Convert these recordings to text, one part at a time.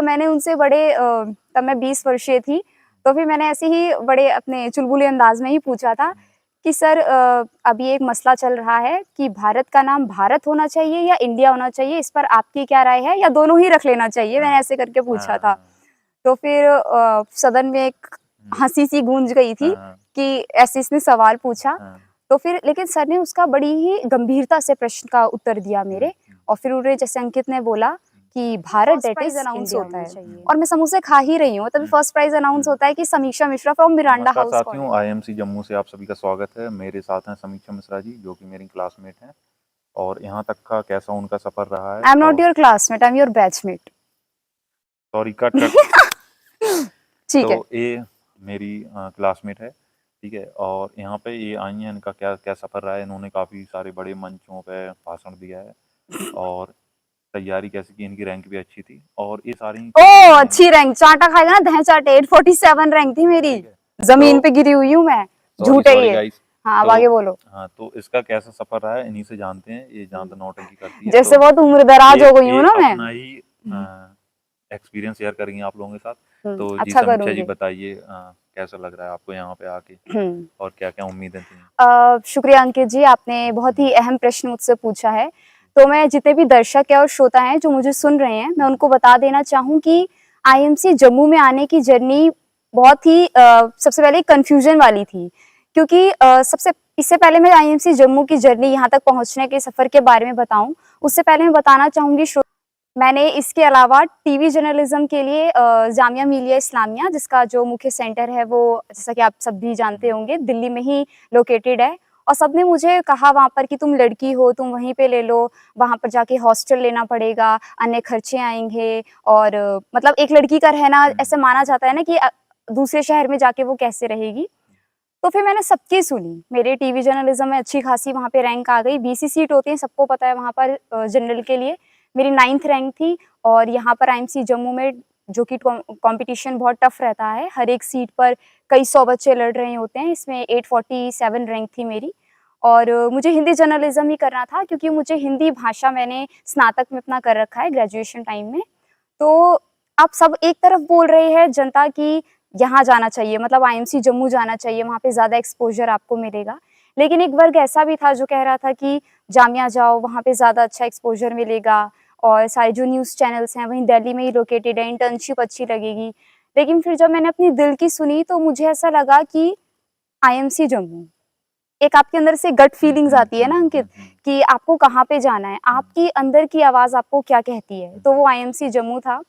मैंने उनसे बड़े तब मैं 20 वर्षीय थी, तो फिर मैंने ऐसे ही बड़े अपने चुलबुले अंदाज में ही पूछा था कि सर अभी एक मसला चल रहा है कि भारत का नाम भारत होना चाहिए या इंडिया होना चाहिए, इस पर आपकी क्या राय है या दोनों ही रख लेना चाहिए? मैंने ऐसे करके पूछा था। तो फिर सदन में एक हँसी सी गूंज गई थी कि ऐसे इसने सवाल पूछा। तो फिर लेकिन सर ने उसका बड़ी ही गंभीरता से प्रश्न का उत्तर दिया मेरे, और फिर उन्होंने जैसे अंकित ने बोला कि भारत दैट इज अनाउंस होता है और मैं समोसे खा ही रही हूँ, तभी फर्स्ट प्राइज अनाउंस होता है कि समीक्षा मिश्रा फ्रॉम मिरांडा नमस्कार हाउस साथियों, कॉलेज। आईएमसी जम्मू से आप सभी का स्वागत है। मेरे साथ हैं समीक्षा मिश्रा जी, जो कि मेरी क्लासमेट हैं, और यहाँ तक का कैसा उनका सफर रहा है। I am not your classmate, I am your batchmate. Sorry, cut cut. ठीक है। तो ये मेरी क्लासमेट है, ठीक है। और यहाँ पे ये आई हैं, इनका क्या क्या सफर रहा है। इन्होंने काफ़ी सारे बड़े मंचों पे भाषण दिया है, और तैयारी कैसी की, इनकी रैंक भी अच्छी थी, और ये सारी ओ अच्छी रैंक, चाटा खाएगा ना दह चाटे। 847 रैंक थी मेरी, जमीन पे गिरी हुई हूँ मैं। झूठ है ये। हाँ अब आगे बोलो। हाँ, तो इसका कैसा सफर रहा है इन्हीं से जानते हैं। ये ज्यादा नौटंकी करती है, जैसे तो बहुत उम्र दराज हो गई हूँ ना मैं। अपना ही एक्सपीरियंस शेयर करेंगी आप लोगों के साथ। तो जी अच्छा समीक्षा जी करूंगी। बताइए, कैसा लग रहा है आपको यहाँ पे आके, और क्या क्या उम्मीदें थी? शुक्रिया अंकित जी, आपने बहुत ही अहम प्रश्न मुझसे पूछा है। तो मैं जितने भी दर्शक है और श्रोता हैं जो मुझे सुन रहे हैं, मैं उनको बता देना चाहूँ कि आईएमसी जम्मू में आने की जर्नी बहुत ही सबसे पहले कंफ्यूजन वाली थी, क्योंकि सबसे इससे पहले मैं आईएमसी जम्मू की जर्नी यहाँ तक पहुँचने के सफर के बारे में बताऊं, उससे पहले मैं बताना चाहूंगी मैंने इसके अलावा टीवी जर्नलिज्म के लिए जामिया मिलिया इस्लामिया, जिसका जो मुख्य सेंटर है वो जैसा कि आप सब भी जानते होंगे दिल्ली में ही लोकेटेड है, और सबने मुझे कहा वहाँ पर कि तुम लड़की हो, तुम वहीं पे ले लो, वहाँ पर जाके हॉस्टल लेना पड़ेगा, अन्य खर्चे आएंगे, और मतलब एक लड़की का रहना ऐसे माना जाता है ना कि दूसरे शहर में जाके वो कैसे रहेगी। तो फिर मैंने सबकी सुनी, मेरे टीवी जर्नलिज्म में अच्छी खासी वहाँ पे रैंक आ गई। 20 सीट होती है, सबको पता है वहाँ पर जनरल के लिए। मेरी 9th रैंक थी, और यहाँ पर आईएमसी जम्मू में जो कि कंपटीशन बहुत टफ रहता है, हर एक सीट पर कई 100 बच्चे लड़ रहे होते हैं, इसमें 847 रैंक थी मेरी। और मुझे हिंदी जर्नलिज्म ही करना था, क्योंकि मुझे हिंदी भाषा मैंने स्नातक में अपना कर रखा है ग्रेजुएशन टाइम में। तो आप सब एक तरफ बोल रहे हैं जनता की यहाँ जाना चाहिए, मतलब आईएमसी जम्मू जाना चाहिए, वहाँ पे ज़्यादा एक्सपोज़र आपको मिलेगा। लेकिन एक वर्ग ऐसा भी था जो कह रहा था कि जामिया जाओ, वहाँ पे ज़्यादा अच्छा एक्सपोज़र मिलेगा, और सारे जो न्यूज़ चैनल्स हैं वहीं दिल्ली में ही लोकेटेड है, इंटर्नशिप अच्छी लगेगी। लेकिन फिर जब मैंने अपनी दिल की सुनी तो मुझे ऐसा लगा कि आईएमसी जम्मू, एक आपके अंदर से गट फीलिंग्स आती है ना अंकित, कि आपको कहाँ पे जाना है, आपकी अंदर की आवाज़ आपको क्या कहती है, तो वो आईएमसी जम्मू था।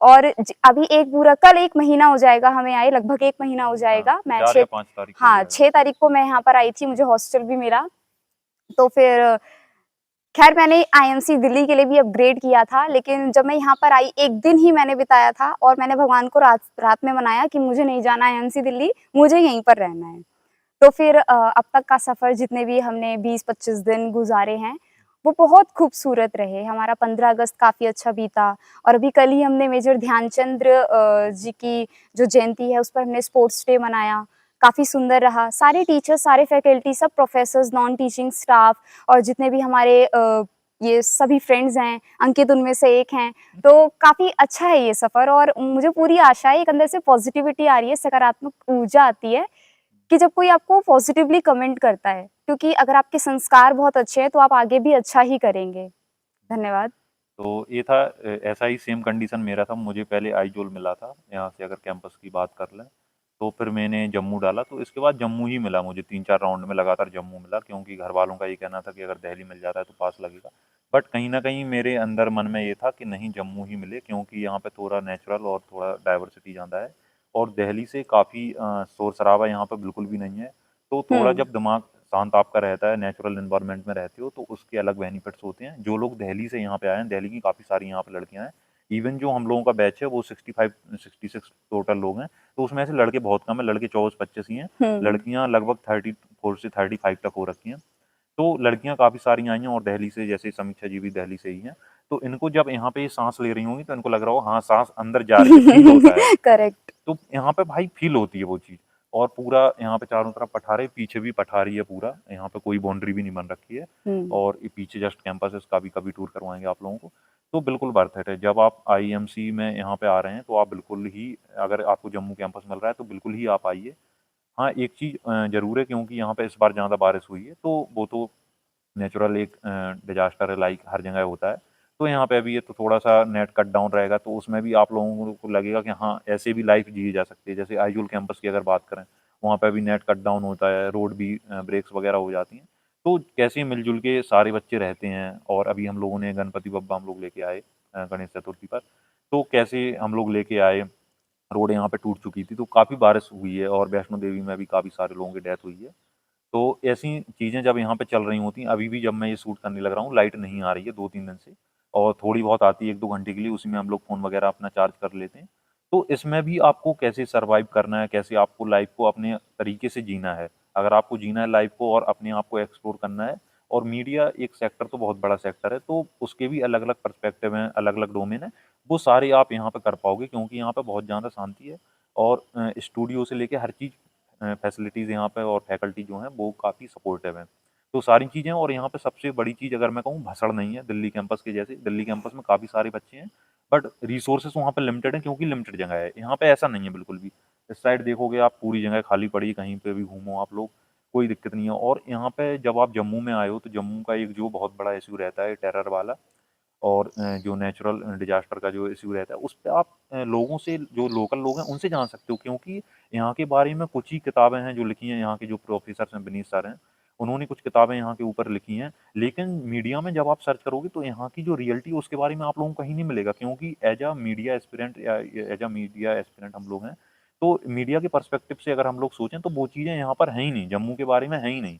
और अभी एक पूरा कल 1 महीना हो जाएगा हमें आए, लगभग 1 महीना हो जाएगा। मैं 4 या 5 तारीख को हाँ 6 तारीख को मैं यहाँ पर आई थी, मुझे हॉस्टल भी मिला। तो फिर खैर मैंने आईएमसी दिल्ली के लिए भी अपग्रेड किया था, लेकिन जब मैं यहाँ पर आई 1 दिन ही मैंने बिताया था, और मैंने भगवान को रात रात में मनाया कि मुझे नहीं जाना आईएमसी दिल्ली, मुझे यहीं पर रहना है। तो फिर अब तक का सफ़र जितने भी हमने 20-25 दिन गुज़ारे हैं, वो बहुत खूबसूरत रहे। हमारा 15 अगस्त काफ़ी अच्छा बीता, और अभी कल ही हमने मेजर ध्यानचंद जी की जो जयंती है, उस पर हमने स्पोर्ट्स डे मनाया, काफ़ी सुंदर रहा। सारे टीचर्स, सारे फैकल्टी, सब प्रोफ़ेसर्स, नॉन टीचिंग स्टाफ, और जितने भी हमारे ये सभी फ्रेंड्स हैं, अंकित उनमें से एक हैं, तो काफ़ी अच्छा है ये सफ़र, और मुझे पूरी आशा है, एक अंदर से पॉज़िटिविटी आ रही है, सकारात्मक ऊर्जा आती है कि जब कोई आपको पॉजिटिवली कमेंट करता है, क्योंकि अगर आपके संस्कार बहुत अच्छे हैं तो आप आगे भी अच्छा ही करेंगे। धन्यवाद। तो ये था, ऐसा ही सेम कंडीशन मेरा था। मुझे पहले आइजोल मिला था, यहाँ से अगर कैंपस की बात कर लें, तो फिर मैंने जम्मू डाला, तो इसके बाद जम्मू ही मिला मुझे। 3-4 राउंड में लगातार जम्मू मिला, क्योंकि घर वालों का ये कहना था कि अगर दिल्ली मिल जाता है तो पास लगेगा। बट कहीं न कहीं मेरे अंदर मन में ये था कि नहीं, जम्मू ही मिले, क्योंकि यहाँ पे थोड़ा नेचुरल और थोड़ा डाइवर्सिटी ज़्यादा है, और दिल्ली से काफ़ी शोर-शराबा यहाँ पे बिल्कुल भी नहीं है। तो थोड़ा जब दिमाग शांत आपका रहता है, नेचुरल एनवायरनमेंट में रहते हो, तो उसके अलग बेनिफिट्स होते हैं। जो लोग दिल्ली से यहाँ पे आए हैं, दिल्ली की काफ़ी सारी यहाँ पे लड़कियाँ हैं। इवन जो हम लोगों का बैच है वो 65-66 टोटल लोग हैं, तो उसमें से लड़के बहुत कम हैं, लड़के 24-25 ही हैं। लड़कियाँ लगभग 34 से 35 तक हो रखी हैं। तो लड़कियाँ काफ़ी सारी आई हैं, और दिल्ली से, जैसे समीक्षा जी भी दिल्ली से ही हैं। तो इनको जब यहाँ पे ये साँस ले रही होंगी तो इनको लग रहा होगा, हाँ, साँस अंदर जा रही है, फ़ील होता है। करेक्ट। तो यहाँ पे भाई फ़ील होती है वो चीज़, और पूरा यहाँ पे चारों तरफ पठारे, पीछे भी पठारी है पूरा, यहाँ पे कोई बाउंड्री भी नहीं बन रखी है। और ये पीछे जस्ट कैंपस है, इसका भी कभी टूर करवाएँगे आप लोगों को। तो बिल्कुल वर्थ इट है। जब आप आईएमसी में यहाँ पे आ रहे हैं तो आप बिल्कुल ही, अगर आपको जम्मू कैंपस मिल रहा है तो बिल्कुल ही आप आइए। हाँ, एक चीज़ ज़रूर है, क्योंकि यहाँ पे इस बार ज़्यादा बारिश हुई है, तो वो तो नेचुरल एक डिजास्टर है, लाइक हर जगह होता है। तो यहाँ पे अभी ये तो थोड़ा-सा नेट कट डाउन रहेगा, तो उसमें भी आप लोगों को लगेगा कि हाँ, ऐसे भी लाइफ जी जा सकती है। जैसे आइजोल कैंपस की अगर बात करें, वहाँ पे भी नेट कट डाउन होता है, रोड भी ब्रेक्स वगैरह हो जाती हैं। तो कैसे मिल-जुल के सारे बच्चे रहते हैं, और अभी हम लोगों ने गणपति बप्पा हम लोग लेके आए गणेश चतुर्थी पर। तो कैसे हम लोग लेके आए, रोड यहाँ पे टूट चुकी थी, तो काफ़ी बारिश हुई है, और वैष्णो देवी में भी काफ़ी सारे लोगों की डेथ हुई है। तो ऐसी चीज़ें जब यहाँ पे चल रही होती हैं, अभी भी जब मैं ये शूट करने लग रहा हूँ, लाइट नहीं आ रही है 2-3 दिन से, और थोड़ी बहुत आती है 1-2 घंटे के लिए, उसी में हम लोग फ़ोन वगैरह अपना चार्ज कर लेते हैं। तो इसमें भी आपको कैसे सर्वाइव करना है, कैसे आपको लाइफ़ को अपने तरीके से जीना है। अगर आपको जीना है लाइफ़ को और अपने आप को एक्सप्लोर करना है, और मीडिया एक सेक्टर तो बहुत बड़ा सेक्टर है, तो उसके भी अलग-अलग पर्सपेक्टिव हैं, अलग-अलग डोमेन हैं, वो सारे आप यहाँ पे कर पाओगे, क्योंकि यहाँ पे बहुत ज़्यादा शांति है, और स्टूडियो से लेके हर चीज़ फैसिलिटीज़ यहाँ पे, और फैकल्टी जो हैं वो काफ़ी सपोर्टिव हैं। तो सारी चीज़ें, और यहाँ पे सबसे बड़ी चीज़ अगर मैं कहूँ, भसड़ नहीं है दिल्ली कैंपस के जैसे। दिल्ली कैंपस में काफ़ी सारे बच्चे हैं, बट रिसोर्सेज़ वहाँ पे लिमिटेड हैं, क्योंकि लिमिटेड जगह है। यहाँ पे ऐसा नहीं है बिल्कुल भी। इस साइड देखोगे आप, पूरी जगह खाली पड़ी है, कहीं पे भी घूमो आप लोग, कोई दिक्कत नहीं है। और यहाँ पे जब आप जम्मू में आए हो, तो जम्मू का एक जो बहुत बड़ा इश्यू रहता है टेरर वाला, और जो नेचुरल डिज़ास्टर का जो इश्यू रहता है, उस पे आप लोगों से, जो लोकल लोग हैं, उनसे जान सकते हो, क्योंकि यहाँ के बारे में कुछ ही किताबें हैं जो लिखी हैं, यहाँ के जो प्रोफ़ेसर्स हैं, विनीत सर हैं, उन्होंने कुछ किताबें यहाँ के ऊपर लिखी हैं। लेकिन मीडिया में जब आप सर्च करोगे, तो यहाँ की जो रियलिटी है, उसके बारे में आप लोगों को कहीं नहीं मिलेगा, क्योंकि एज़ अ मीडिया एस्पिरेंट, या एज़ अ मीडिया एस्पिरेंट हम लोग हैं, तो मीडिया के पर्सपेक्टिव से अगर हम लोग सोचें, तो वो चीज़ें यहाँ पर हैं ही नहीं, जम्मू के बारे में हैं ही नहीं।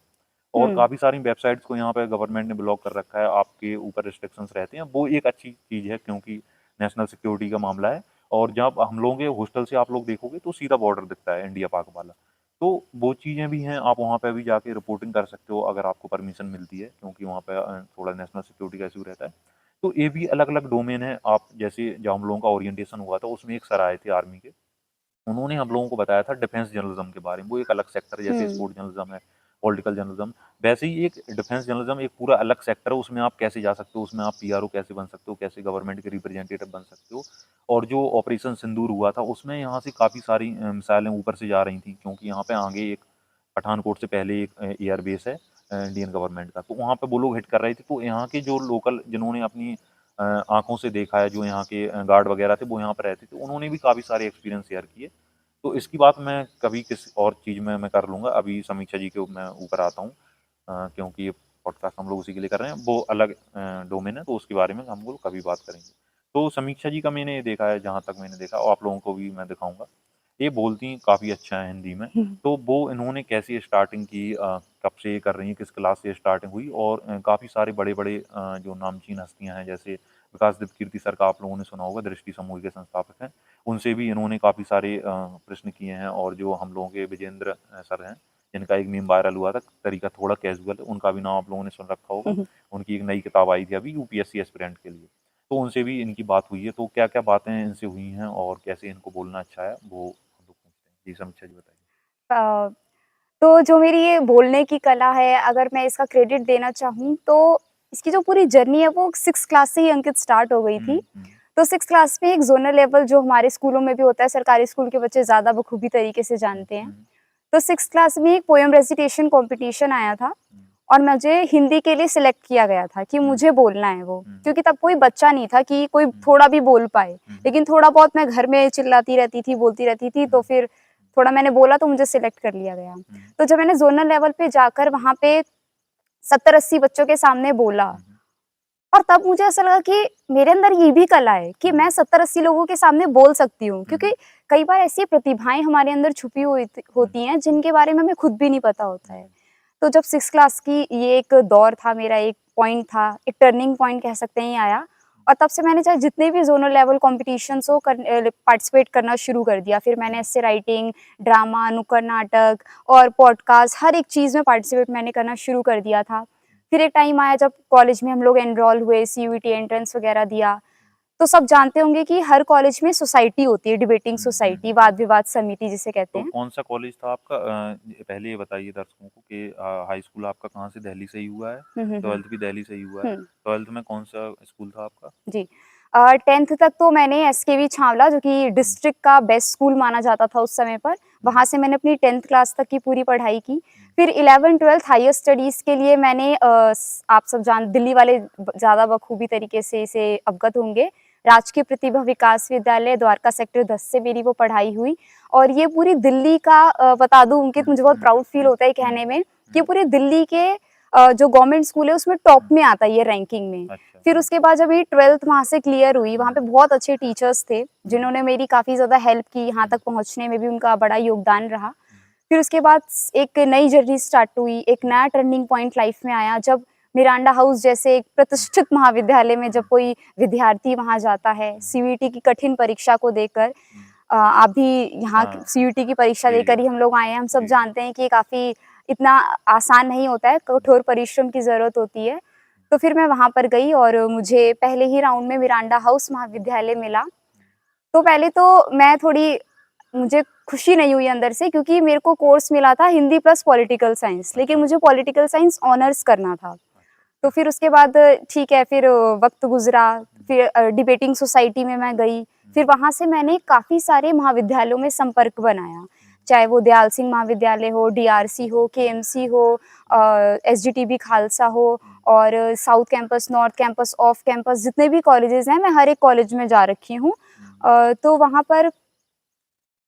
और हुँ, काफ़ी सारी वेबसाइट्स को यहाँ पे गवर्नमेंट ने ब्लॉक कर रखा है, आपके ऊपर रिस्ट्रिक्शंस रहते हैं। वो एक अच्छी चीज़ है, क्योंकि नेशनल सिक्योरिटी का मामला है, और जब हम लोग के हॉस्टल से आप लोग देखोगे, तो सीधा बॉर्डर दिखता है इंडिया-पाक वाला। तो वो चीज़ें भी हैं, आप वहाँ पे भी जाके रिपोर्टिंग कर सकते हो, अगर आपको परमिशन मिलती है, क्योंकि वहाँ पे थोड़ा नेशनल सिक्योरिटी का इश्यू रहता है। तो ये भी अलग-अलग डोमेन है। आप जैसे जब हम लोगों का ओरिएंटेशन हुआ था, उसमें एक सर आए थे आर्मी के, उन्होंने हम लोगों को बताया था डिफेंस जर्नलिज्म के बारे में। वो एक अलग सेक्टर है, जैसे हुँ, स्पोर्ट जर्नलिज्म है, पॉलिटिकल जर्नलिज्म, वैसे ही एक डिफेंस जर्नलिज्म एक पूरा अलग सेक्टर है। उसमें आप कैसे जा सकते हो, उसमें आप पीआरओ कैसे बन सकते हो, कैसे गवर्नमेंट के रिप्रेजेंटेटिव बन सकते हो। और जो ऑपरेशन सिंदूर हुआ था, उसमें यहाँ से काफ़ी सारी मिसाइलें ऊपर से जा रही थी, क्योंकि यहाँ पे आगे एक पठानकोट से पहले एक एयर बेस है इंडियन गवर्नमेंट का, तो वहाँ पे वो लोग हिट कर रहे थे। तो यहाँ के जो लोकल, जिन्होंने अपनी आँखों से देखा है, जो यहाँ के गार्ड वगैरह थे, वो यहाँ पे रहते थे, उन्होंने भी काफ़ी सारे एक्सपीरियंस शेयर किए। तो इसकी बात मैं कभी किसी और चीज़ में मैं कर लूँगा, अभी समीक्षा जी के मैं ऊपर आता हूँ, क्योंकि ये पॉडकास्ट हम लोग उसी के लिए कर रहे हैं, वो अलग डोमेन है, तो उसके बारे में हम लोग कभी बात करेंगे। तो समीक्षा जी का मैंने देखा है, जहाँ तक मैंने देखा, और आप लोगों को भी मैं दिखाऊँगा। ये बोलती काफ़ी अच्छा है हिंदी में, हुँ, तो वो इन्होंने कैसे स्टार्टिंग की, कब से ये कर रही हैं, किस क्लास से स्टार्टिंग हुई, और काफ़ी सारे बड़े-बड़े जो नामचीन हस्तियाँ हैं, जैसे विकासदीप कीर्ति सर का आप लोगों ने सुना होगा, दृष्टि समूह के संस्थापक हैं। उनसे भी इन्होंने काफ़ी सारे प्रश्न किए हैं, और जो हम लोगों के विजेंद्र सर हैं, जिनका एक मीम वायरल हुआ था, तरीका थोड़ा कैजुअल है, उनका भी नाम आप लोगों ने सुन रखा होगा। हुँ, उनकी एक नई किताब आई थी अभी यूपीएससी एस्पिरेंट के लिए, तो उनसे भी इनकी बात हुई है। तो क्या-क्या बातें इनसे हुई हैं, और कैसे इनको बोलना अच्छा है, वो हम लोग पूछते हैं। जी, समीक्षा जी बताइए। अ, तो जो मेरी ये बोलने की कला है, अगर मैं इसका क्रेडिट देना चाहूँ, तो इसकी जो पूरी जर्नी है, वो 6th क्लास से ही अंकित स्टार्ट हो गई थी। हुँ, हुँ, तो 6th क्लास में एक ज़ोनल लेवल जो हमारे स्कूलों में भी होता है, सरकारी स्कूल के बच्चे ज़्यादा बखूबी तरीके से हुँ, जानते हैं। हुँ, तो 6th क्लास में एक पोएम रेसिटेशन कॉम्पिटिशन आया था, हुँ, और मुझे हिंदी के लिए सिलेक्ट किया गया था कि हुँ, मुझे बोलना है वो। हुँ, क्योंकि तब कोई बच्चा नहीं था कि कोई हुँ, थोड़ा भी बोल पाए। हुँ, हुँ, लेकिन थोड़ा बहुत मैं घर में चिल्लाती रहती थी, बोलती रहती थी, तो हुँ, फिर थोड़ा मैंने बोला, तो मुझे सिलेक्ट कर लिया गया। हुँ, तो जब मैंने ज़ोनल लेवल पे जाकर वहाँ पे 70-80 बच्चों के सामने बोला, हुँ, और तब मुझे ऐसा लगा कि मेरे अंदर ये भी कला है कि हुँ, मैं 70-80 लोगों के सामने बोल सकती हूँ। हुँ, क्योंकि कई बार ऐसी प्रतिभाएँ हमारे अंदर छुपी हुई हुँ, होती हैं, जिनके बारे में हमें खुद भी नहीं पता होता है। हुँ, तो जब 6th क्लास की ये एक दौर था, मेरा एक पॉइंट था, एक टर्निंग पॉइंट कह सकते हैं, ये आया, और तब से मैंने चाहे जितने भी ज़ोनल लेवल कॉम्पिटिशन्स हो पार्टिसिपेट करना शुरू कर दिया। फिर मैंने एस्से राइटिंग, ड्रामा, नुक्कड़ नाटक और पॉडकास्ट, हर एक चीज़ में पार्टिसिपेट मैंने करना शुरू कर दिया था। फिर एक टाइम आया जब कॉलेज में हम लोग एनरोल हुए, सीयूईटी एंट्रेंस वगैरह दिया। तो सब जानते होंगे कि हर कॉलेज में सोसाइटी होती है, डिबेटिंग हुँ, हुँ, सोसाइटी, हुँ। वाद-विवाद समिति जिसे कहते तो हैं। कौन-सा कॉलेज था आपका? पहले ये बताइए दर्शकों को कि हाई स्कूल आपका कहाँ से दिल्ली से ही हुआ है? हुँ, हुँ, हुँ। 12th भी दिल्ली से ही हुआ है? हुँ, 12th में कौन-सा स्कूल था आपका? जी। 10th तक तो मैंने एसकेवी छावला, जो कि डिस्ट्रिक्ट का बेस्ट स्कूल माना जाता था उस समय पर, वहाँ से मैंने अपनी 10th क्लास तक की पूरी पढ़ाई की। फिर 11th-12th हायर स्टडीज़ के लिए मैंने आप सब दिल्ली वाले ज़्यादा बखूबी तरीके से इसे अवगत होंगे, राजकीय प्रतिभा विकास विद्यालय द्वारका सेक्टर 10 से मेरी वो पढ़ाई हुई। और ये पूरी दिल्ली का बता दूँ अंकित, मुझे बहुत प्राउड फील होता है कहने में कि पूरे दिल्ली के जो गवर्नमेंट स्कूल है उसमें टॉप में आता है ये रैंकिंग में। अच्छा। फिर उसके बाद जब ये 12th वहाँ से क्लियर हुई, वहाँ पे बहुत अच्छे टीचर्स थे जिन्होंने मेरी काफ़ी ज़्यादा हेल्प की, यहाँ तक पहुँचने में भी उनका बड़ा योगदान रहा। फिर उसके बाद एक नई जर्नी स्टार्ट हुई, एक नया टर्निंग पॉइंट लाइफ में आया जब मिरांडा हाउस जैसे एक प्रतिष्ठित महाविद्यालय में जब कोई विद्यार्थी वहाँ जाता है सीयूईटी की कठिन परीक्षा को देकर। आप भी यहाँ हाँ। सीयूईटी की परीक्षा जी। देकर ही हम लोग आए हैं, हम सब जी। जानते हैं कि ये काफ़ी इतना आसान नहीं होता है, कठोर परिश्रम की ज़रूरत होती है। तो फिर मैं वहाँ पर गई और मुझे पहले ही राउंड में मिरांडा हाउस महाविद्यालय मिला। तो पहले तो मुझे खुशी नहीं हुई अंदर से, क्योंकि मेरे को कोर्स मिला था हिंदी प्लस पॉलिटिकल साइंस, लेकिन मुझे पॉलिटिकल साइंस ऑनर्स करना था। तो फिर उसके बाद ठीक है, फिर वक़्त गुज़रा, फिर डिबेटिंग सोसाइटी में मैं गई। फिर वहाँ से मैंने काफ़ी सारे महाविद्यालयों में संपर्क बनाया, चाहे वो दयाल सिंह महाविद्यालय हो, डीआरसी हो, केएमसी हो, एसजीटीबी खालसा हो और south campus, north campus, off campus, जितने भी कॉलेजेस हैं मैं हर एक कॉलेज में जा रखी हूँ। तो वहाँ पर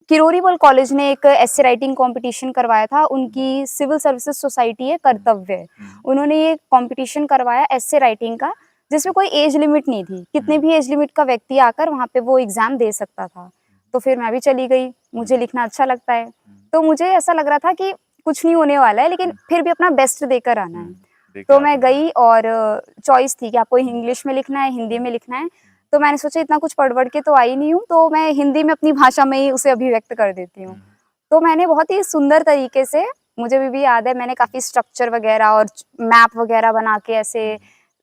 किरोरीमल कॉलेज ने एक एस्से राइटिंग कॉम्पिटिशन करवाया था, उनकी सिविल सर्विसेज सोसाइटी है कर्तव्य, उन्होंने ये कॉम्पिटिशन करवाया एस्से राइटिंग का, जिसमें कोई एज लिमिट नहीं थी, कितने भी एज लिमिट का व्यक्ति आकर वहाँ पे वो एग्ज़ाम दे सकता था। तो फिर मैं भी चली गई, मुझे लिखना अच्छा लगता है, तो मुझे ऐसा लग रहा था कि कुछ नहीं होने वाला है, लेकिन फिर भी अपना बेस्ट देकर आना है। तो मैं गई और चॉइस थी कि आपको इंग्लिश में लिखना है, हिंदी में लिखना है। तो मैंने सोचा इतना कुछ पढ़-वढ़ के तो आई नहीं हूँ, तो मैं हिंदी में अपनी भाषा में ही उसे अभिव्यक्त कर देती हूँ। तो मैंने बहुत ही सुंदर तरीके से, मुझे अभी भी याद है, मैंने काफ़ी स्ट्रक्चर वगैरह और मैप वगैरह बना के ऐसे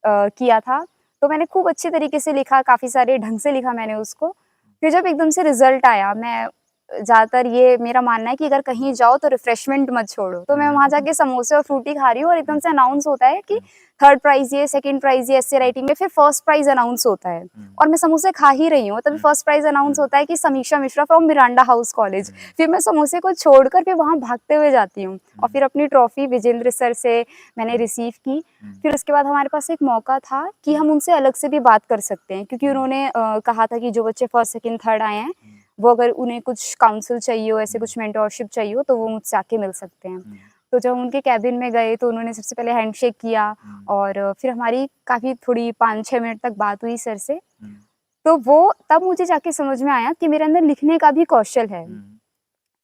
किया था। तो मैंने खूब अच्छे तरीके से लिखा, काफ़ी सारे ढंग से लिखा मैंने उसको। फिर जब एकदम से रिज़ल्ट आया, मैं ज़्यादातर ये मेरा मानना है कि अगर कहीं जाओ तो रिफ्रेशमेंट मत छोड़ो। तो मैं वहाँ जाके समोसे और फ्रूटी खा रही हूँ और एकदम से अनाउंस होता है कि 3rd प्राइज़ ये, 2nd प्राइज़ ये एस्से राइटिंग में, फिर 1st प्राइज़ अनाउंस होता है। और मैं समोसे खा ही रही हूँ, तभी 1st प्राइज़ अनाउंस होता है कि समीक्षा Mishra from Miranda house college. फिर मैं समोसे को छोड़कर फिर वहाँ भागते हुए जाती हूँ और फिर अपनी ट्रॉफ़ी विजेंद्र सर से मैंने रिसीव की। फिर उसके बाद हमारे पास एक मौका था कि हम उनसे अलग से भी बात कर सकते हैं, क्योंकि उन्होंने कहा था कि जो बच्चे 1st, 2nd, 3rd आए हैं, वो अगर उन्हें कुछ काउंसिल चाहिए हो, ऐसे कुछ मेंटरशिप चाहिए हो, तो वो मुझसे आके मिल सकते हैं। तो जब हम उनके केबिन में गए तो उन्होंने सबसे पहले हैंडशेक किया और फिर हमारी काफ़ी थोड़ी 5-6 मिनट तक बात हुई सर से। तो वो तब मुझे जाके समझ में आया कि मेरे अंदर लिखने का भी कौशल है।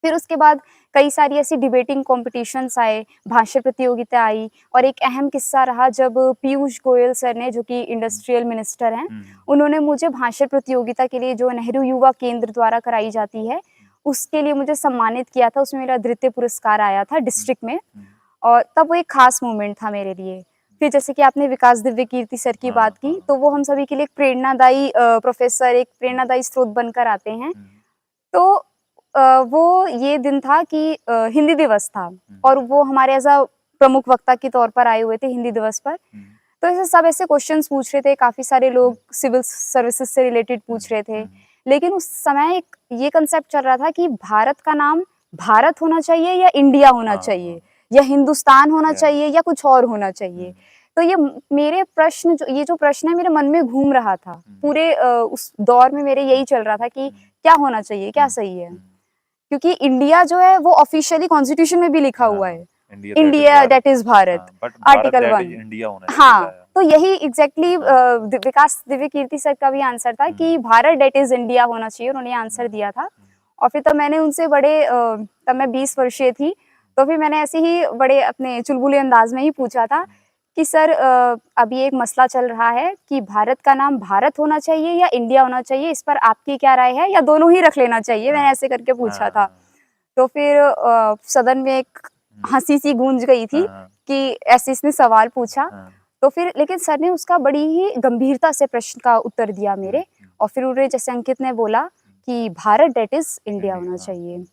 फिर उसके बाद कई सारी ऐसी डिबेटिंग कॉम्पिटिशन्स आए, भाषण प्रतियोगिता आई और एक अहम किस्सा रहा जब पीयूष गोयल सर ने, जो कि इंडस्ट्रियल मिनिस्टर हैं, उन्होंने मुझे भाषण प्रतियोगिता के लिए जो नेहरू युवा केंद्र द्वारा कराई जाती है, उसके लिए मुझे सम्मानित किया था। उसमें मेरा द्वितीय पुरस्कार आया था डिस्ट्रिक्ट में और तब वो एक ख़ास मोमेंट था मेरे लिए। फिर जैसे कि आपने विकास दिव्य कीर्ति सर की बात की, तो वो हम सभी के लिए एक प्रेरणादायी प्रोफ़ेसर, एक प्रेरणादायी स्रोत बनकर आते हैं। तो वो ये दिन था कि हिंदी दिवस था और वो हमारे एज़ अ प्रमुख वक्ता के तौर पर आए हुए थे हिंदी दिवस पर। तो ऐसे सब ऐसे क्वेश्चंस पूछ रहे थे, काफ़ी सारे लोग सिविल सर्विसेज से रिलेटेड पूछ रहे थे। लेकिन उस समय एक ये कांसेप्ट चल रहा था कि भारत का नाम भारत होना चाहिए या इंडिया होना चाहिए, या हिंदुस्तान होना चाहिए या कुछ और होना चाहिए। तो ये मेरे प्रश्न, जो ये जो प्रश्न है मेरे मन में घूम रहा था। पूरे उस दौर में मेरे यही चल रहा था कि क्या होना चाहिए, क्या सही है? क्योंकि इंडिया जो है वो ऑफिशियली कॉन्स्टिट्यूशन में भी लिखा हुआ है, India that is Bharat, article 1। India होना चाहिए हाँ, तो यही एग्ज़ैक्टली विकास दिव्य कीर्ति सर का भी आंसर था कि भारत दैट इज़ इंडिया होना चाहिए, उन्होंने ये आंसर दिया था। और फिर तब मैंने उनसे तब मैं 20 वर्षीय थी, तो फिर मैंने ऐसे ही बड़े अपने चुलबुले अंदाज में ही पूछा था कि सर अभी एक मसला चल रहा है कि भारत का नाम भारत होना चाहिए या इंडिया होना चाहिए, इस पर आपकी क्या राय है, या दोनों ही रख लेना चाहिए? मैंने ऐसे करके पूछा था। तो फिर सदन में एक हँसी सी गूंज गई थी कि ऐसे इसने सवाल पूछा। तो फिर लेकिन सर ने उसका बड़ी ही गंभीरता से प्रश्न का उत्तर दिया मेरे, और फिर उन्होंने, जैसे अंकित ने बोला, कि भारत दैट इज़ इंडिया होना चाहिए।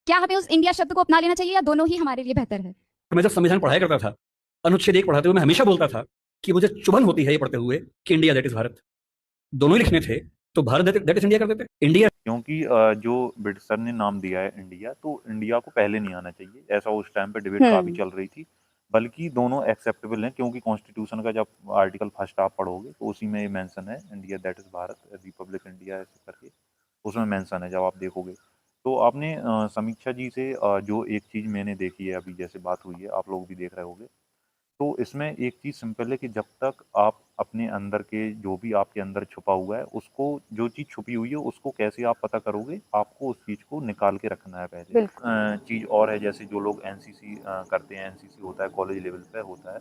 क्या हमें उस इंडिया शब्द को अपना लेना चाहिए या दोनों ही हमारे लिए बेहतर है? मैं जब संविधान पढ़ाया करता था, अनुच्छेद 1 पढ़ाते हुए मैं हमेशा बोलता था कि मुझे चुभन होती है ये पढ़ते हुए कि इंडिया दैट इज़ भारत। दोनों ही लिखने थे तो भारत दैट इज इंडिया कर देते, इंडिया। क्योंकि जो ब्रिटिश सर ने नाम दिया है इंडिया, तो इंडिया को पहले नहीं आना चाहिए, ऐसा उस टाइम पे डिबेट काफ़ी चल रही थी। बल्कि दोनों एक्सेप्टेबल हैं, क्योंकि कॉन्स्टिट्यूशन का जब आर्टिकल फर्स्ट आप पढ़ोगे तो उसी में ये मेंशन है, India that is Bharat, Republic India ऐसे करके उसमें मेंशन है जब आप देखोगे। तो आपने समीक्षा जी से जो एक चीज़ मैंने देखी है, अभी जैसे बात हुई है, आप लोग भी देख रहे होगे, तो इसमें एक चीज़ सिंपल है कि जब तक आप अपने अंदर के जो भी आपके अंदर छुपा हुआ है, उसको, जो चीज़ छुपी हुई है उसको कैसे आप पता करोगे, आपको उस चीज़ को निकाल के रखना है पहले। बिल्कुल। चीज़ और है, जैसे जो लोग एनसीसी करते हैं, एनसीसी होता है कॉलेज लेवल पे होता है,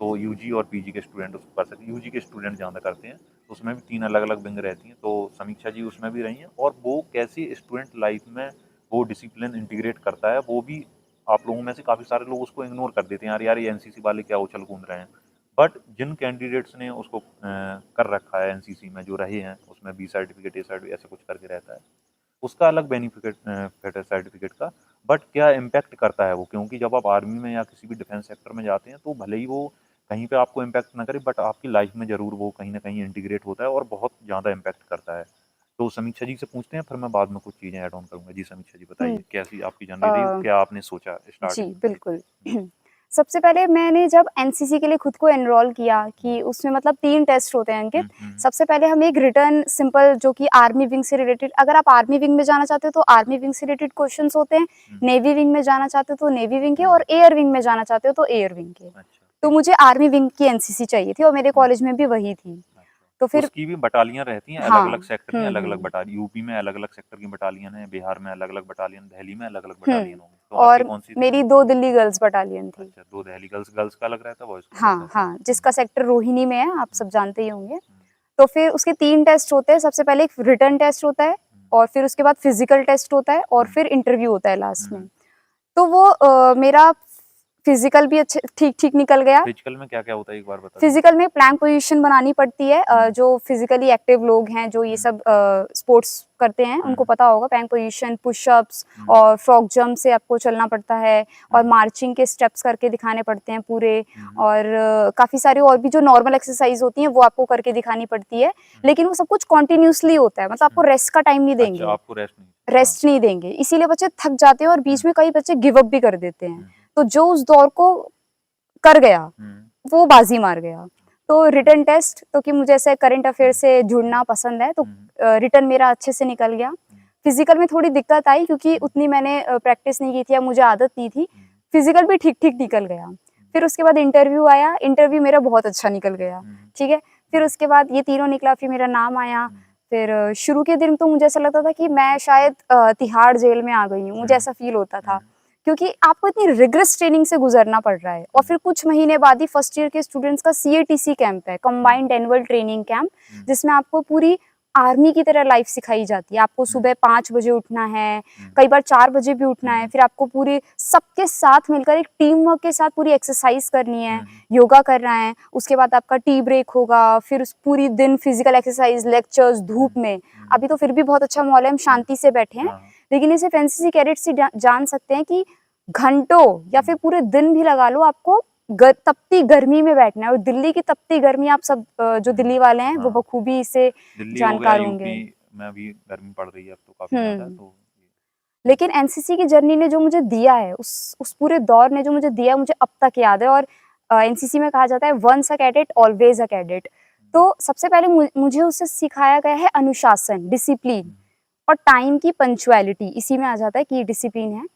तो यूजी और पीजी के स्टूडेंट उसको कर सकते हैं। यूजी के स्टूडेंट ज़्यादा करते हैं, तो उसमें भी 3 अलग-अलग विंग रहती हैं, तो समीक्षा जी उसमें भी रही हैं, और वो कैसे स्टूडेंट लाइफ में वो डिसिप्लिन इंटीग्रेट करता है, वो भी आप लोगों में से काफ़ी सारे लोग उसको इग्नोर कर देते हैं, यार यार ये एनसीसी वाले क्या उछल कूद रहे हैं। बट जिन कैंडिडेट्स ने उसको कर रखा है एनसीसी में, जो रहे हैं उसमें, बी सर्टिफिकेट, ए सर्टिफिकेट ऐसे कुछ करके रहता है, उसका अलग बेनिफिट है सर्टिफिकेट का। बट क्या इम्पैक्ट करता है वो, क्योंकि जब आप आर्मी में या किसी भी डिफेंस सेक्टर में जाते हैं, तो भले ही वो कहीं पे आपको इम्पैक्ट ना करे, बट आपकी लाइफ में ज़रूर वो कहीं ना कहीं इंटीग्रेट होता है और बहुत ज़्यादा इम्पैक्ट करता है। तो समीक्षा जी से पूछते हैं, फिर मैं बाद में कुछ चीज़ें ऐड ऑन करूँगा। जी समीक्षा जी बताइए, कैसी आपकी जर्नी रही, अ, क्या आपने सोचा जी, स्टार्टिंग में? बिल्कुल। सबसे पहले मैंने जब एनसीसी के लिए खुद को एनरोल किया कि उसमें मतलब 3 टेस्ट होते हैं अंकित। सबसे पहले हम एक रिटन सिंपल जो कि आर्मी विंग से रिलेटेड, अगर आप आर्मी विंग में जाना चाहते हो तो आर्मी विंग से रिलेटेड क्वेश्चंस होते हैं, नेवी विंग में जाना चाहते हो तो नेवी विंग के, और एयर विंग में जाना चाहते हो तो एयर विंग के। अच्छा, तो मुझे आर्मी विंग की एनसीसी चाहिए थी और मेरे कॉलेज में भी वही थी। तो फिर उसकी भी बटालियाँ रहती हैं, हाँ, अलग-अलग सेक्टर की अलग-अलग बटालियन, यूपी में अलग-अलग सेक्टर की बटालियन है, बिहार में अलग-अलग बटालियन, दिल्ली में अलग-अलग बटालियन होंगी। तो आपकी और कौन-सी थी? मेरी 2 दिल्ली गर्ल्स बटालियन थी। अच्छा, 2 दिल्ली गर्ल्स, गर्ल्स का अलग रहता है, बॉयज़ का अलग हाँ, रहता है। हाँ, जिसका सेक्टर रोहिणी में है, आप सब जानते ही होंगे। हुँ, तो फिर उसके 3 टेस्ट होते हैं, सबसे पहले एक रिटन टेस्ट होता है, और फिर उसके बाद फिजिकल टेस्ट होता है, और फिर इंटरव्यू होता है लास्ट में। तो वो मेरा फिजिकल भी अच्छे ठीक-ठीक निकल गया। फिजिकल में क्या-क्या होता है, एक बार बता दीजिए? फिजिकल में प्लैंक पोजीशन बनानी पड़ती है। जो फिजिकली एक्टिव लोग हैं, जो ये सब स्पोर्ट्स करते हैं, उनको पता होगा। प्लैंक पोजीशन, पुशअप्स और फ्रॉग जंप से आपको चलना पड़ता है, और मार्चिंग के स्टेप्स करके दिखाने पड़ते हैं पूरे, और काफ़ी सारी और भी जो नॉर्मल एक्सरसाइज होती हैं वो आपको करके दिखानी पड़ती है। लेकिन वो सब कुछ कॉन्टिन्यूसली होता है, मतलब आपको रेस्ट का टाइम नहीं अच्छा, देंगे, आपको रेस्ट नहीं। रेस्ट नहीं देंगे, इसीलिए बच्चे थक जाते हैं और बीच में कई बच्चे गिव अप भी कर देते हैं। तो जो उस दौर को कर गया वो बाजी मार गया। तो रिटन टेस्ट, तो कि मुझे ऐसे करंट अफेयर से जुड़ना पसंद है, तो रिटन मेरा अच्छे से निकल गया। फिजिकल में थोड़ी दिक्कत आई क्योंकि उतनी मैंने प्रैक्टिस नहीं की थी या मुझे आदत नहीं थी। फिजिकल भी ठीक-ठीक निकल गया। फिर उसके बाद इंटरव्यू आया, इंटरव्यू मेरा बहुत अच्छा निकल गया, ठीक है। फिर उसके बाद ये तीनों निकला, फिर मेरा नाम आया। फिर शुरू के दिन तो मुझे ऐसा लगता था कि मैं शायद तिहाड़ जेल में आ गई हूँ, मुझे ऐसा फील होता था। क्योंकि आपको इतनी रिग्रेस ट्रेनिंग से गुजरना पड़ रहा है, और फिर कुछ महीने बाद ही फर्स्ट ईयर के स्टूडेंट्स का सीएटीसी कैंप है, कंबाइंड एनुअल ट्रेनिंग कैंप, जिसमें आपको पूरी आर्मी की तरह लाइफ सिखाई जाती है। आपको सुबह 5 बजे उठना है, कई बार 4 बजे भी उठना है। फिर आपको पूरी सबके साथ मिलकर एक टीम वर्क के साथ पूरी एक्सरसाइज करनी है, योगा करना है। उसके बाद आपका टी ब्रेक होगा, फिर उस पूरी दिन फिजिकल एक्सरसाइज, लेक्चर्स, धूप में। अभी तो फिर भी बहुत अच्छा माहौल है, हम शांति से बैठे हैं, लेकिन ये सिर्फ एनसीसी कैडेट्स ही जान सकते हैं कि घंटों या फिर पूरे दिन भी लगा लो, आपको तपती गर्मी में बैठना है। और दिल्ली की तपती गर्मी, आप सब जो दिल्ली वाले हैं वो बखूबी इससे दिल्ली हो गया, जानकार होंगे। यूपी में भी गर्मी पड़ रही है अब तो काफ़ी ज़्यादा, तो लेकिन एनसीसी की जर्नी ने जो मुझे दिया है, उस पूरे दौर ने जो मुझे दिया, मुझे अब तक याद है। और एनसीसी में कहा जाता है once a cadet always a cadet. तो सबसे पहले मुझे उससे सिखाया गया है अनुशासन, डिसिप्लिन, और टाइम की पंक्चुअलिटी। इसी में आ जाता है कि डिसिप्लिन है।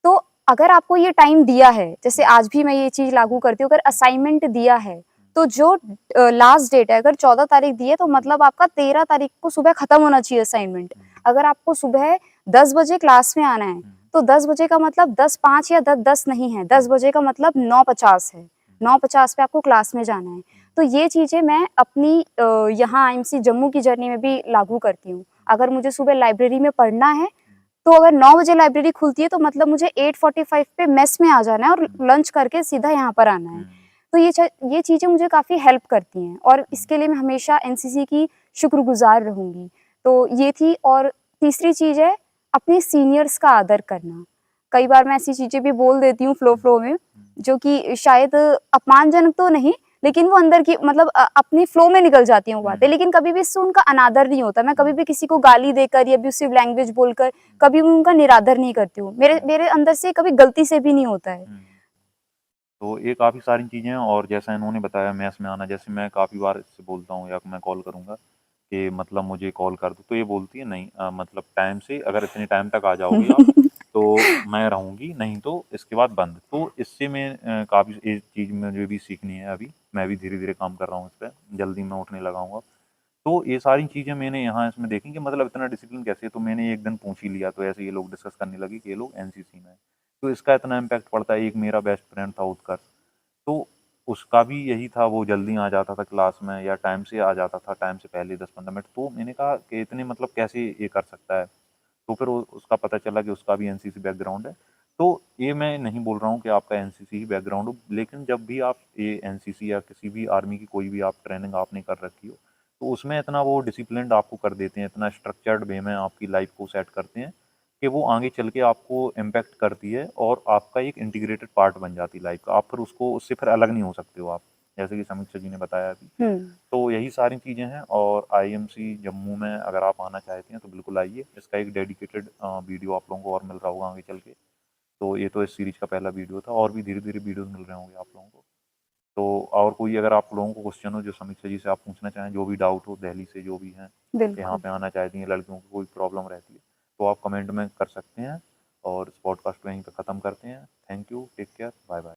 तो अगर आपको ये टाइम दिया है, जैसे आज भी मैं ये चीज़ लागू करती हूँ, अगर असाइनमेंट दिया है तो जो लास्ट डेट है, अगर 14 तारीख दी है तो मतलब आपका 13 तारीख को सुबह खत्म होना चाहिए असाइनमेंट। अगर आपको सुबह 10 बजे क्लास में आना है तो 10 बजे का मतलब 10:05 या 10:10 नहीं है, 10 बजे का मतलब 9:50 है। 9:50 पे आपको क्लास में जाना है। तो ये चीज़ें मैं अपनी यहाँ आईएमसी जम्मू की जर्नी में भी लागू करती हूँ। अगर मुझे सुबह लाइब्रेरी में पढ़ना है, तो अगर 9 बजे लाइब्रेरी खुलती है तो मतलब मुझे 8:45 पे मेस में आ जाना है और लंच करके सीधा यहाँ पर आना है। तो ये चीज़ें मुझे काफ़ी हेल्प करती हैं, और इसके लिए मैं हमेशा एनसीसी की शुक्रगुज़ार रहूँगी। तो ये थी। और तीसरी चीज़ है अपने सीनियर्स का आदर करना। कई बार मैं ऐसी चीज़ें भी बोल देती हूँ फ्लो में, जो कि शायद अपमानजनक तो नहीं, लेकिन वो अंदर की मतलब अपनी फ्लो में निकल जाती हैं वो बातें, हम्म। लेकिन कभी भी इससे उनका अनादर नहीं होता। मैं कभी भी किसी को गाली देकर या अब्यूसिव लैंग्वेज बोलकर कभी भी उनका निरादर नहीं करती हूँ। मेरे मेरे अंदर से कभी गलती से भी नहीं होता है। तो ये काफ़ी सारी चीज़ें हैं, और जैसा इन्होंने बताया मैस में आना, जैसे मैं काफ़ी बार इससे बोलता हूँ या मैं कॉल करूँगा कि मतलब मुझे कॉल कर दो, तो ये बोलती है नहीं, मतलब टाइम से, अगर इतने टाइम तक आ जाओगे आप तो मैं रहूँगी, नहीं तो इसके बाद बंद। तो इससे मैं काफ़ी एक चीज़ मुझे भी सीखनी है अभी, मैं भी धीरे-धीरे काम कर रहा हूँ इस पे, जल्दी मैं उठने लगा हूँ अब। तो ये सारी चीज़ें मैंने यहाँ इसमें देखी कि मतलब इतना डिसिप्लिन कैसे है, तो मैंने एक दिन पूछ ही लिया, तो ऐसे ये लोग डिस्कस करने लगे कि ये लोग एनसीसी में हैं। तो इसका इतना इम्पैक्ट पड़ता है। एक मेरा बेस्ट फ्रेंड था उत्कर्ष, तो उसका भी यही था, वो जल्दी आ जाता था क्लास में या टाइम से आ जाता था, टाइम से पहले 10-15 मिनट। तो मैंने कहा कि इतने मतलब कैसे ये कर सकता है? तो फिर उसका पता चला कि उसका भी एनसीसी बैकग्राउंड है। तो ये मैं नहीं बोल रहा हूँ कि आपका एनसीसी ही बैकग्राउंड हो, लेकिन जब भी आप ये एनसीसी या किसी भी आर्मी की कोई भी आप ट्रेनिंग आपने कर रखी हो, तो उसमें इतना वो डिसिप्लिन्ड आपको कर देते हैं, इतना स्ट्रक्चर्ड वे में आपकी लाइफ को सेट करते हैं कि वो आगे चल के आपको इम्पैक्ट करती है और आपका एक इंटीग्रेटेड पार्ट बन जाती है लाइफ का। आप फिर उसको, उससे फिर अलग नहीं हो सकते हो आप, जैसे कि समीक्षा जी ने बताया अभी। तो यही सारी चीज़ें हैं, और आईएमसी जम्मू में अगर आप आना चाहते हैं तो बिल्कुल आइए। इसका एक डेडिकेटेड वीडियो आप लोगों को और मिल रहा होगा आगे चल के। तो ये तो इस सीरीज का पहला वीडियो था, और भी धीरे धीरे वीडियोस मिल रहे होंगे आप लोगों को। तो और कोई अगर आप लोगों को क्वेश्चन हो जो समीक्षा जी से आप पूछना चाहें, जो भी डाउट हो, दिल्ली से जो भी हैं, यहाँ बिल्कुल। पे आना चाहती हैं, लड़कियों को कोई प्रॉब्लम रहती है, तो आप कमेंट में कर सकते हैं। और इस पॉडकास्ट को यहीं पे ख़त्म करते हैं। Thank you, take care, bye bye.